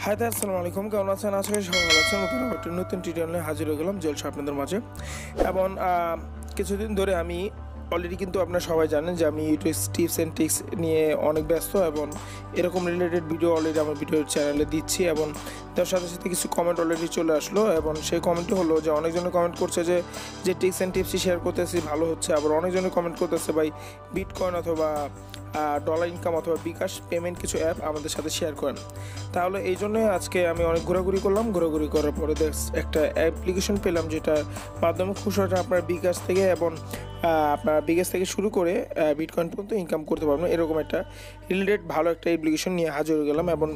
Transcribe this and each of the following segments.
High দা আসসালামু আলাইকুম, কেমন আছেন? আজকে সকাল আছেন নতুন একটা নতুন টিউটোরিয়ালে হাজির হয়ে গেলাম জলসা আপনাদের মাঝে। এবং কিছুদিন ধরে আমি অলরেডি কিন্তু আপনারা সবাই জানেন যে আমি ইউটিউব টিপস অ্যান্ড ট্রিক্স নিয়ে অনেক ব্যস্ত এবং এরকম রিলেটেড ভিডিও অলরেডি আমার ভিডিও চ্যানেলে দিচ্ছি এবং তার সাথে সাথে কিছু কমেন্ট অলরেডি চলে আসলো এবং সেই কমেন্টটি হলো যে অনেকজনে কমেন্ট করছে যে ট্রিক্স অ্যান্ড টিপসই শেয়ার করতেছি ভালো হচ্ছে, আবার অনেকজনে কমেন্ট করতেছে ভাই বিটকয়েন অথবা ডলার ইনকাম অথবা বিকাশ পেমেন্ট কিছু অ্যাপ আমাদের সাথে শেয়ার করেন। তাহলে এই জন্য আজকে আমি অনেক ঘোরাঘুরি করলাম, ঘোরাঘুরি করার পরে একটা অ্যাপ্লিকেশন পেলাম যেটার মাধ্যমে খুব সহজে আপনার বিকাশ থেকে এবং আপনার বিকাশ থেকে শুরু করে বিটকয়েন পর্যন্ত ইনকাম করতে পারবেন। এরকম একটা রিলেটেড ভালো একটা অ্যাপ্লিকেশন নিয়ে হাজির হয়ে গেলাম এবং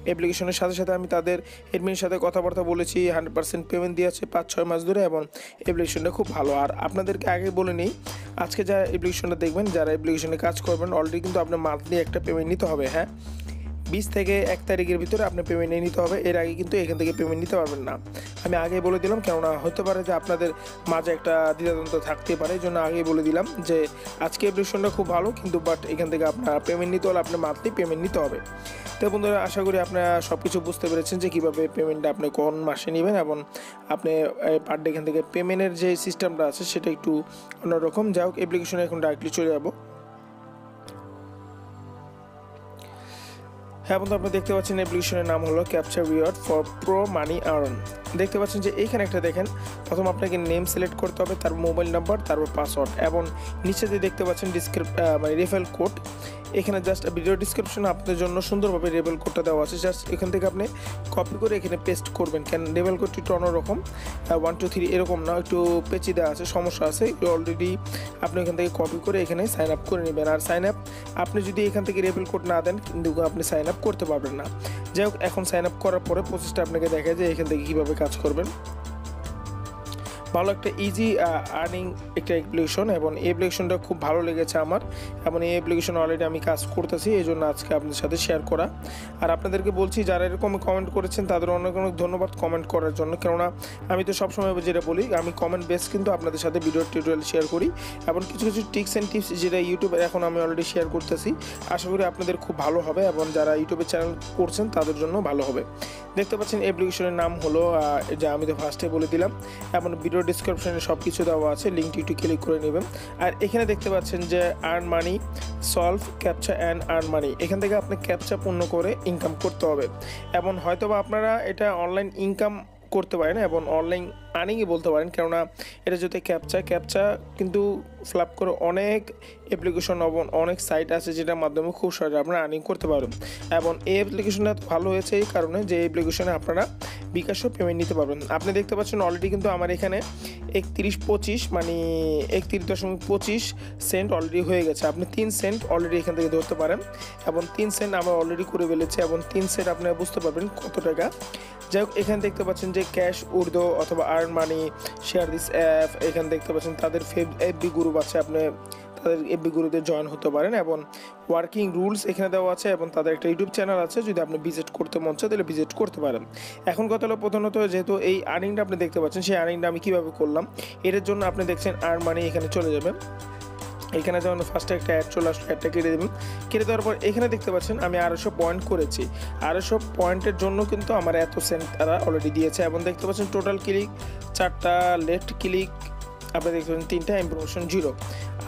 অ্যাপ্লিকেশনের সাথে সাথে আমি তাদের এডমিনের সাথে কথাবার্তা বলেছি, 100% পেমেন্ট দিয়েছে 5-6 মাস ধরে এবং অ্যাপ্লিকেশনটা খুব ভালো। আর আপনাদেরকে আগে বলে নিই, আজকে যারা অ্যাপ্লিকেশনটা দেখবেন, যারা অ্যাপ্লিকেশনে কাজ করবেন, অলরেডি কিন্তু আপনার মান্থলি একটা পেমেন্ট নিতে হবে। হ্যাঁ, 20 থেকে 1 তারিখের ভিতরে আপনি পেমেন্ট নিয়ে নিতে হবে, এর আগে কিন্তু এখান থেকে পেমেন্ট নিতে পারবেন না। আমি আগেই বলে দিলাম, কেননা হতে পারে যে আপনাদের মাঝে একটা দ্বিধাদ্বন্দ্ব থাকতে পারে, এই জন্য আগেই বলে দিলাম যে আজকে অ্যাপ্লিকেশনটা খুব ভালো, কিন্তু বাট এখান থেকে আপনার পেমেন্ট নিতে হলে আপনার মান্থলি পেমেন্ট নিতে হবে। তো বন্ধুরা, আশা করি আপনারা সব কিছু বুঝতে পেরেছেন যে কীভাবে পেমেন্টটা আপনি কোন মাসে নেবেন এবং আপনি পার ডে এখান থেকে পেমেন্টের যে সিস্টেমটা আছে সেটা একটু অন্যরকম। যাই হোক, অ্যাপ্লিকেশনে এখন ডাইরেক্টলি চলে যাবো। হ্যাঁ বন্ধু, আপনি দেখতে পাচ্ছেন অ্যাপ্লিকেশনের নাম হলো captcha reward for pro money earn. দেখতে পাচ্ছেন যে এইখানে একটা দেখেন, প্রথম আপনাকে নেম সিলেক্ট করতে হবে, তারপর মোবাইল নাম্বার, তারপর পাসওয়ার্ড এবং নিচে যে দেখতে পাচ্ছেন মানে রেফারেল কোড। এখানে জাস্ট ভিডিও ডিসক্রিপশনে আপনাদের জন্য সুন্দরভাবে রেফারেল কোডটা দেওয়া আছে, জাস্ট এখান থেকে আপনি কপি করে এখানে পেস্ট করবেন। কেন রেফারেল কোডটি একটু অন্যরকম, 1 2 3 এরকম না, একটু পেঁচি দেওয়া আছে, সমস্যা আছে। অলরেডি আপনি এখান থেকে কপি করে এখানে সাইন আপ করে নেবেন। আর সাইন আপ আপনি যদি এখান থেকে রেফারেল কোড না দেন কিন্তু আপনি সাইন আপ করতে পারবেন না। যাই হোক, এখন সাইন আপ করার পরে প্রসেসটা আপনাকে দেখায় যে এখান থেকে কীভাবে কাজ করবেন। ভালো একটা ইজি আর্নিং একটা অ্যাপ্লিকেশন এবং এই অ্যাপ্লিকেশনটা খুব ভালো লেগেছে আমার এবং এই অ্যাপ্লিকেশন অলরেডি আমি কাজ করতেছি, এই জন্য আজকে আপনাদের সাথে শেয়ার করা। আর আপনাদেরকে বলছি, যারা এরকম কমেন্ট করেছেন তাদের অনেক অনেক ধন্যবাদ কমেন্ট করার জন্য, কেননা আমি তো সবসময় যেটা বলি, আমি কমেন্ট বেস কিন্তু আপনাদের সাথে ভিডিও টিউটোরিয়াল শেয়ার করি এবং কিছু কিছু ট্রিক্স অ্যান্ড টিপস যেটা ইউটিউবে এখন আমি অলরেডি শেয়ার করতেছি। আশা করি আপনাদের খুব ভালো হবে এবং যারা ইউটিউবে চ্যানেল করছেন তাদের জন্য ভালো হবে। দেখতে পাচ্ছেন অ্যাপ্লিকেশনের নাম হলো, যা আমি তো ফার্স্টে বলে দিলাম, এবং ভিডিও ডিসক্রিপশনে সব কিছু দেওয়া আছে, লিঙ্কটি একটু ক্লিক করে নেবেন। আর এখানে দেখতে পাচ্ছেন যে earn money, solve captcha and earn money, এখান থেকে আপনি ক্যাপচা পূর্ণ করে ইনকাম করতে হবে এবং হয়তোবা আপনারা এটা অনলাইন ইনকাম করতে পারেন এবং অনলাইন আর্নিংই বলতে পারেন, কেননা এটা যদি ক্যাপচা কিন্তু ফিল আপ করে অনেক অ্যাপ্লিকেশন এবং অনেক সাইট আছে যেটার মাধ্যমে খুব সহজে আপনারা আর্নিং করতে পারবেন। এবং এই অ্যাপ্লিকেশনটা ভালো হয়েছে এই কারণে যে অ্যাপ্লিকেশনে আপনারা বিকাশও পেমেন্ট নিতে পারবেন। আপনি দেখতে পাচ্ছেন অলরেডি কিন্তু আমার এখানে 31.25 মানে 31.25 সেন্ট অলরেডি হয়ে গেছে। আপনি 3 সেন্ট অলরেডি এখান থেকে ধরতে পারেন এবং 3 সেন্ট আমরা অলরেডি করে ফেলেছি এবং 3 সেন্ট আপনারা বুঝতে পারবেন কত টাকা। যাই হোক, এখানে দেখতে পাচ্ছেন যে ক্যাশ উর্দু অথবা earn money, share this app, এখানে দেখতে পাচ্ছেন তাদের এফবি গ্রুপ আছে, আপনি তাদের এফবি গ্রুপে জয়েন হতে পারেন এবং ওয়ার্কিং রুলস এখানে দেওয়া আছে এবং তাদের একটা ইউটিউব চ্যানেল আছে, যদি আপনি ভিজিট করতে মন চায় তাহলে ভিজিট করতে পারেন। এখন কথা হলো, প্রথমত যেহেতু এই আর্নিংটা আপনি দেখতে পাচ্ছেন, সেই আর্নিংটা আমি কীভাবে করলাম এটার জন্য আপনি দেখছেন আর্ন মানি, এখানে চলে যাবেন। এখানে যেমন ফার্স্টে একটা অ্যাড চলে আসলো, অ্যাডটা কেটে দেবেন। কেটে দেওয়ার পর এখানে দেখতে পাচ্ছেন আমি 250 পয়েন্ট করেছি। 250 পয়েন্টের জন্য কিন্তু আমার এত সেন্ট তারা অলরেডি দিয়েছে এবং দেখতে পাচ্ছেন টোটাল ক্লিক 4টা, লেফট ক্লিক আপনি দেখতে পাচ্ছেন 3টা, ইমপ্রোমোশন 0।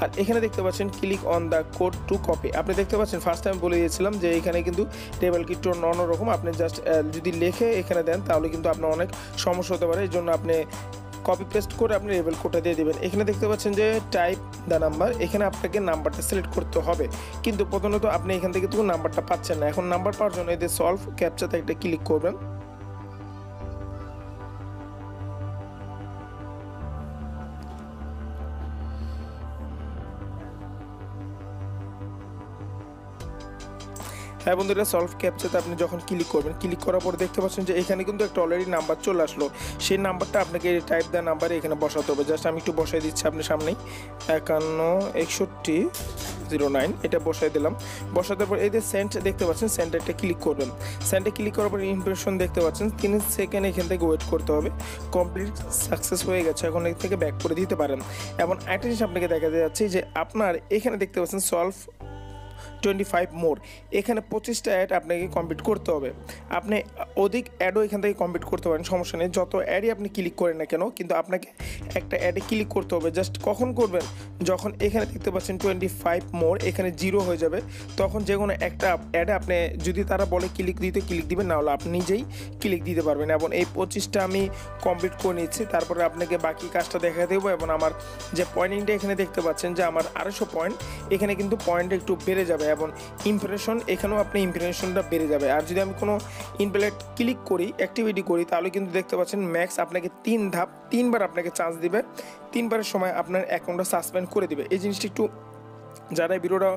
আর এখানে দেখতে পাচ্ছেন click on the code to copy. আপনি দেখতে পাচ্ছেন ফার্স্ট টাইম বলে দিয়েছিলাম যে এখানে কিন্তু টেবিল কি একটু অন্যরকম, আপনি জাস্ট যদি লিখে এখানে দেন তাহলে কিন্তু আপনার অনেক সমস্যা হতে পারে, এই জন্য আপনি কপি পেস্ট করে আপনি লেভেল কোডটা দিয়ে দেবেন। এখানে দেখতে পাচ্ছেন যে টাইপ দ্য নাম্বার, এখানে আপনাকে নাম্বারটা সিলেক্ট করতে হবে, কিন্তু প্রথমত আপনি এখান থেকে তো নাম্বারটা পাচ্ছেন না। এখন নাম্বার পাওয়ার জন্য এদের সলভ ক্যাপচাতে একটা ক্লিক করবেন। হ্যাঁ বন্ধুরা, সলভ ক্যাপচাতে আপনি যখন ক্লিক করবেন, ক্লিক করার পর দেখতে পাচ্ছেন যে এখানে কিন্তু একটা অলরেডি নাম্বার চলে আসলো। সেই নাম্বারটা আপনাকে টাইপ দেওয়া নাম্বারে এখানে বসাতে হবে। জাস্ট আমি একটু বসাই দিচ্ছি আপনার সামনেই, 516109 এটা বসাই দিলাম। বসাতে পর এই যে সেন্ট দেখতে পাচ্ছেন, সেন্টারটা ক্লিক করবেন। সেন্টে ক্লিক করার পর ইমপ্রেশন দেখতে পাচ্ছেন, 3 সেকেন্ড এখান থেকে ওয়েট করতে হবে। কমপ্লিট সাকসেস হয়ে গেছে, এখন এখান থেকে ব্যাক করে দিতে পারেন। এবং একটা জিনিস আপনাকে দেখা যাচ্ছে যে আপনার এখানে দেখতে পাচ্ছেন সলভ 25 মোর, এখানে 25টা অ্যাড আপনাকে কমপ্লিট করতে হবে। আপনি অধিক অ্যাডও এখান থেকে কমপ্লিট করতে পারেন, সমস্যা নেই, যত অ্যাডই আপনি ক্লিক করেন না কেন, কিন্তু আপনাকে একটা অ্যাডে ক্লিক করতে হবে। জাস্ট কখন করবেন, যখন এখানে দেখতে পাচ্ছেন 25 মোর, এখানে 0 হয়ে যাবে, তখন যে কোনো একটা অ্যাডে আপনি যদি তারা বলে ক্লিক দিতে ক্লিক দিবেন, না হলে আপনি নিজেই ক্লিক দিতে পারবেন। এবং এই 25টা আমি কমপ্লিট করে নিচ্ছি, তারপরে আপনাকে বাকি কাজটা দেখা দেবো। এবং আমার যে পয়েন্টিংটা এখানে দেখতে পাচ্ছেন যে আমার 250 পয়েন্ট, এখানে কিন্তু পয়েন্ট একটু বেড়ে যাবে এবং ইমপ্রেশন, এখানেও আপনি ইমপ্রেশনটা বেড়ে যাবে। আর যদি আমি কোনো ইনপ্লেট ক্লিক করি, অ্যাক্টিভিটি করি, তাহলে কিন্তু দেখতে পাচ্ছেন ম্যাক্স আপনাকে 3বার আপনাকে চান্স দিবে, 3বারের সময় আপনার অ্যাকাউন্টটা সাসপেন্ড করে দিবে। এই জিনিসটা একটু যারা এই ভিডিওটা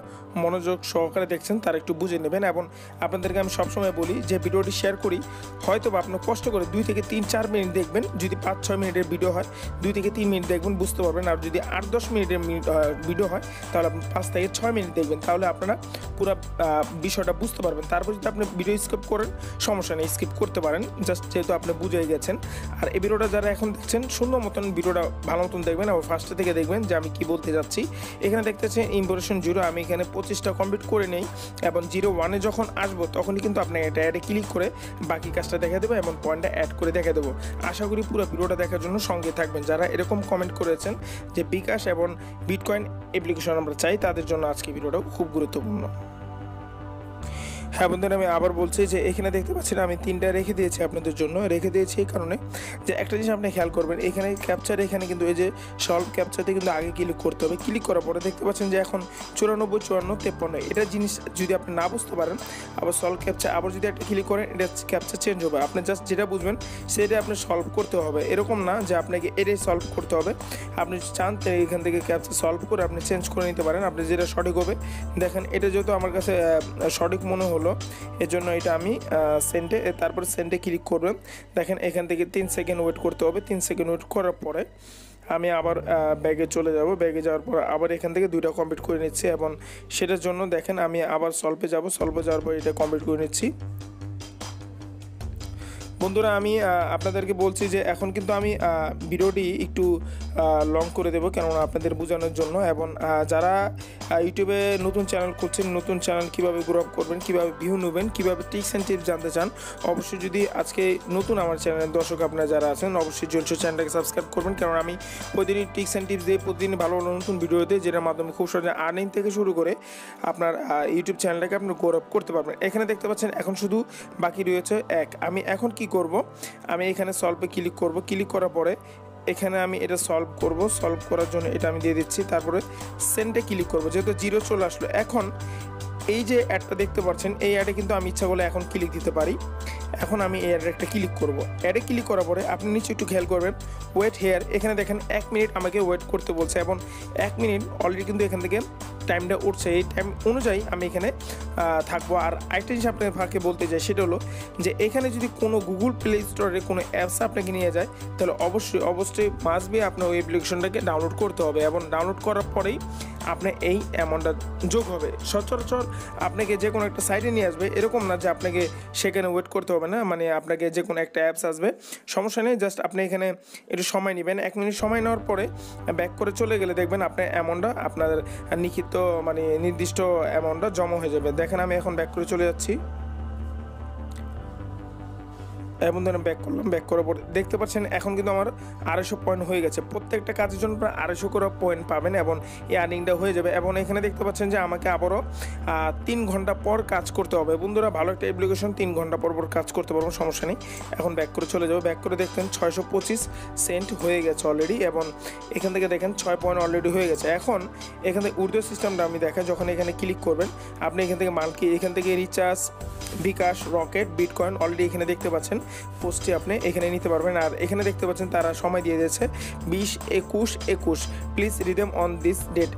মনোযোগ সহকারে দেখছেন তারা একটু বুঝে নেবেন। এবং আপনাদেরকে আমি সবসময় বলি যে ভিডিওটি শেয়ার করি, হয়তো বা আপনি কষ্ট করে 2 থেকে 3-4 মিনিট দেখবেন। যদি 5-6 মিনিটের ভিডিও হয় 2 থেকে 3 মিনিট দেখবেন, বুঝতে পারবেন। আর যদি 8-10 মিনিটের ভিডিও হয় তাহলে আপনি 5 থেকে 6 মিনিট দেখবেন, তাহলে আপনারা পুরো বিষয়টা বুঝতে পারবেন। তারপর যদি আপনি ভিডিও স্কিপ করেন, সমস্যা নেই, স্কিপ করতে পারেন, জাস্ট যেহেতু আপনি বুঝে গেছেন। আর এই ভিডিওটা যারা এখন দেখছেন, সুন্দর মতন ভিডিওটা ভালো মতন দেখবেন এবং ফার্স্টে থেকে দেখবেন যে আমি কি বলতে যাচ্ছি। এখানে দেখতেছেন ইম্প্রেশন 0, আমি এখানে 25টা কমপ্লিট করে নেই এবং 01-এ যখন আসবো তখনই কিন্তু আপনি এটা অ্যাডে ক্লিক করে বাকি কাজটা দেখা দেবো এবং পয়েন্টটা অ্যাড করে দেখা দেবো। আশা করি পুরো ভিডিওটা দেখার জন্য সঙ্গে থাকবেন। যারা এরকম কমেন্ট করেছেন যে বিকাশ এবং বিটকয়েন অ্যাপ্লিকেশন আমরা চাই, তাদের জন্য আজকে ভিডিওটা খুব গুরুত্বপূর্ণ। হ্যাঁ বন্ধুরা, আমি আবার বলছি যে এখানে দেখতে পাচ্ছেন আমি 3টা রেখে দিয়েছি আপনাদের জন্য। রেখে দিয়েছি এই কারণে যে একটা জিনিস আপনি খেয়াল করবেন, এখানে ক্যাপচার, এখানে কিন্তু এই যে সলভ ক্যাপচারতে কিন্তু আগে ক্লিক করতে হবে। ক্লিক করার পরে দেখতে পাচ্ছেন যে এখন 94, 54, 53, এটা জিনিস যদি আপনি না বুঝতে পারেন, আবার সলভ ক্যাপচার আবার যদি একটা ক্লিক করেন, এটা ক্যাপচার চেঞ্জ হবে। আপনি জাস্ট যেটা বুঝবেন সেটা আপনি সলভ করতে হবে, এরকম না যে আপনাকে এটাই সলভ করতে হবে। আপনি চান এখান থেকে ক্যাপচার সলভ করে আপনি চেঞ্জ করে নিতে পারেন, আপনি যেটা সঠিক হবে। দেখেন এটা যেহেতু আমার কাছে সঠিক মনে হলো, এর জন্য এটা আমি সেন্ডে, তারপর সেন্ডে ক্লিক করবেন। দেখেন এখান থেকে 3 সেকেন্ড ওয়েট করতে হবে। 3 সেকেন্ড ওয়েট করার পরে আমি আবার ব্যাগে চলে যাব। ব্যাগে যাওয়ার পর আবার এখান থেকে 2টা কমপ্লিট করে নিচ্ছি এবং সেটার জন্য দেখেন আমি আবার সলভে যাব। সলভে যাওয়ার পর এটা কমপ্লিট করে নিচ্ছি। বন্ধুরা, আমি আপনাদেরকে বলছি যে এখন কিন্তু আমি ভিডিওটি একটু লং করে দেবো, কেননা আপনাদের বোঝানোর জন্য। এবং যারা ইউটিউবে নতুন চ্যানেল করছেন, নতুন চ্যানেল কীভাবে গ্রো আপ করবেন, কীভাবে ভিউ নেবেন, কীভাবে টিপস অ্যান্ড টিপস জানতে চান, অবশ্যই যদি আজকে নতুন আমার চ্যানেলের দর্শক আপনারা যারা আছেন, অবশ্যই জলসো চ্যানেলটাকে সাবস্ক্রাইব করবেন, কারণ আমি প্রতিদিন টিপস অ্যান্ড টিপস দিয়ে প্রতিদিন ভালো ভালো নতুন ভিডিও দিই, যেটার মাধ্যমে খুব সহজে আর্নিং থেকে শুরু করে আপনার ইউটিউব চ্যানেলটাকে আপনি গ্রো আপ করতে পারবেন। এখানে দেখতে পাচ্ছেন এখন শুধু বাকি রয়েছে 1। আমি এখন কি করব, আমি এখানে সলভে ক্লিক করব। ক্লিক করার পরে এখানে আমি এটা সলভ করব। সলভ করার জন্য এটা আমি দিয়ে দিচ্ছি, তারপরে সেন্ডে ক্লিক করব। যেহেতু 0 চলে আসলো, এখন এই যে অ্যাডটা দেখতে পাচ্ছেন, এই অ্যাডে কিন্তু আমি ইচ্ছা করলে এখন ক্লিক দিতে পারি। এখন আমি এই অ্যাডে একটা ক্লিক করব। অ্যাডে ক্লিক করার পরে আপনি নিচে একটু খেয়াল করবেন, ওয়েট হেয়ার, এখানে দেখেন 1 মিনিট আমাকে ওয়েট করতে বলছে এবং 1 মিনিট অলরেডি কিন্তু এখান থেকে টাইমটা উঠছে। এই টাইম অনুযায়ী আমি এখানে থাকবো। আর আরেকটা জিনিস আপনার ফাঁকে বলতে চাই, সেটা হলো যে এখানে যদি কোনো গুগল প্লে স্টোরে কোনো অ্যাপস আপনাকে নিয়ে যায়, তাহলে অবশ্যই মাস্ট বি আপনার ওই অ্যাপ্লিকেশনটাকে ডাউনলোড করতে হবে এবং ডাউনলোড করার পরেই আপনার এই অ্যামাউন্টটা যোগ হবে। সচরাচর আপনাকে যে কোনো একটা সাইটে নিয়ে আসবে, এরকম না যে আপনাকে সেখানে ওয়েট করতে হবে না, মানে আপনাকে যে কোনো একটা অ্যাপস আসবে, সমস্যা নেই, জাস্ট আপনি এখানে একটু সময় নেবেন। 1 মিনিট সময় নেওয়ার পরে ব্যাক করে চলে গেলে দেখবেন আপনার অ্যামাউন্টটা, আপনার লিখিত মানে নির্দিষ্ট অ্যামাউন্টটা জমা হয়ে যাবে। দেখেন আমি এখন ব্যাক করে চলে যাচ্ছি এবং ধরেন ব্যাক করলাম। ব্যাক করার পর দেখতে পাচ্ছেন এখন কিন্তু আমার 250 পয়েন্ট হয়ে গেছে। প্রত্যেকটা কাজের জন্য প্রায় 250 করে পয়েন্ট পাবেন এবং এই আর্নিংটা হয়ে যাবে। এবং এখানে দেখতে পাচ্ছেন যে আমাকে আবারও 3 ঘন্টা পর কাজ করতে হবে। বন্ধুরা, ভালো একটা অ্যাপ্লিকেশন, 3 ঘন্টা পর কাজ করতে পারবো, সমস্যা নেই। এখন ব্যাক করে চলে যাবো। ব্যাক করে দেখতেন 625 সেন্ট হয়ে গেছে অলরেডি এবং এখান থেকে দেখেন 6 পয়েন্ট অলরেডি হয়ে গেছে। এখন এখান থেকে উর্দু সিস্টেমটা আমি দেখাই, যখন এখানে ক্লিক করবেন আপনি এখান থেকে মালকি, এখান থেকে রিচার্জ, বিকাশ, রকেট, বিটকয়েন অলরেডি এখানে দেখতে পাচ্ছেন পোস্টটি আপনি এখানে নিতে পারবেন। আর এখানে দেখতে পাচ্ছেন তারা সময় দিয়ে দিয়েছে 20-21-21, please redeem on this date.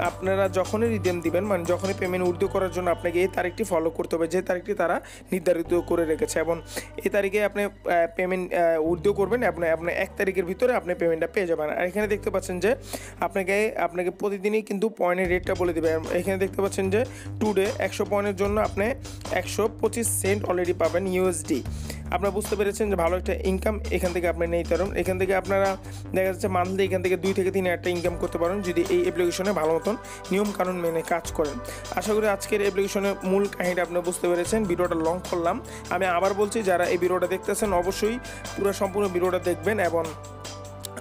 আপনারা যখনই রিদেম দিবেন, মানে যখনই পেমেন্ট উর্দু করার জন্য আপনাকে এই তারিখটি ফলো করতে হবে, যে তারিখটি তারা নির্ধারিত করে রেখেছে এবং এই তারিখে আপনি পেমেন্ট উর্দু করবেন এবং আপনার 1 তারিখের ভিতরে আপনি পেমেন্টটা পেয়ে যাবেন। আর এখানে দেখতে পাচ্ছেন যে আপনাকে প্রতিদিনই কিন্তু পয়েন্টের রেটটা বলে দেবে। এখানে দেখতে পাচ্ছেন যে টুডে 100 পয়েন্টের জন্য আপনি 125 সেন্ট অলরেডি পাবেন ইউএসডি। আপনারা বুঝতে পেরেছেন যে ভালো একটা ইনকাম এখান থেকে আপনি নিতে পারেন। এখান থেকে আপনারা দেখা যাচ্ছে মান্থলি এখান থেকে 2 থেকে 3 হাজার ইনকাম করতে পারেন যদি এই অ্যাপ্লিকেশনে ভালো মতন নিয়ম কানুন মেনে কাজ করেন। আশা করি আজকের অ্যাপ্লিকেশনের মূল কাহিনীটা আপনি বুঝতে পেরেছেন। ভিডিওটা লং করলাম, আমি আবার বলছি যারা এই ভিডিওটা দেখতেছেন অবশ্যই পুরো সম্পূর্ণ ভিডিওটা দেখবেন এবং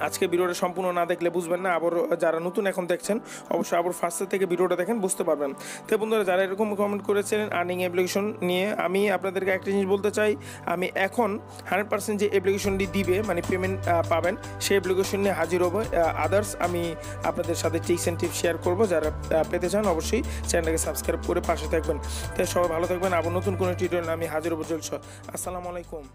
আজকে ভিডিওটা সম্পূর্ণ না দেখলে বুঝবেন না। আবার যারা নতুন এখন দেখছেন অবশ্যই আবার ফার্স্ট থেকে ভিডিওটা দেখেন, বুঝতে পারবেন। তো বন্ধুরা যারা এরকম কমেন্ট করেছেন আর্নিং অ্যাপ্লিকেশন নিয়ে, আমি আপনাদেরকে একটা জিনিস বলতে চাই, আমি এখন 100% যে অ্যাপ্লিকেশনটি দিবে মানে পেমেন্ট পাবেন সেই অ্যাপ্লিকেশন নিয়ে হাজির হবো। আদার্স আমি আপনাদের সাথে টিপস অ্যান্ড টিপস শেয়ার করবো। যারা পেতে চান অবশ্যই চ্যানেলটাকে সাবস্ক্রাইব করে পাশে থাকবেন। তো সবাই ভালো থাকবেন, আবার নতুন কোনো টিউটোরিয়াল আমি হাজির হবো। আসসালামু আলাইকুম।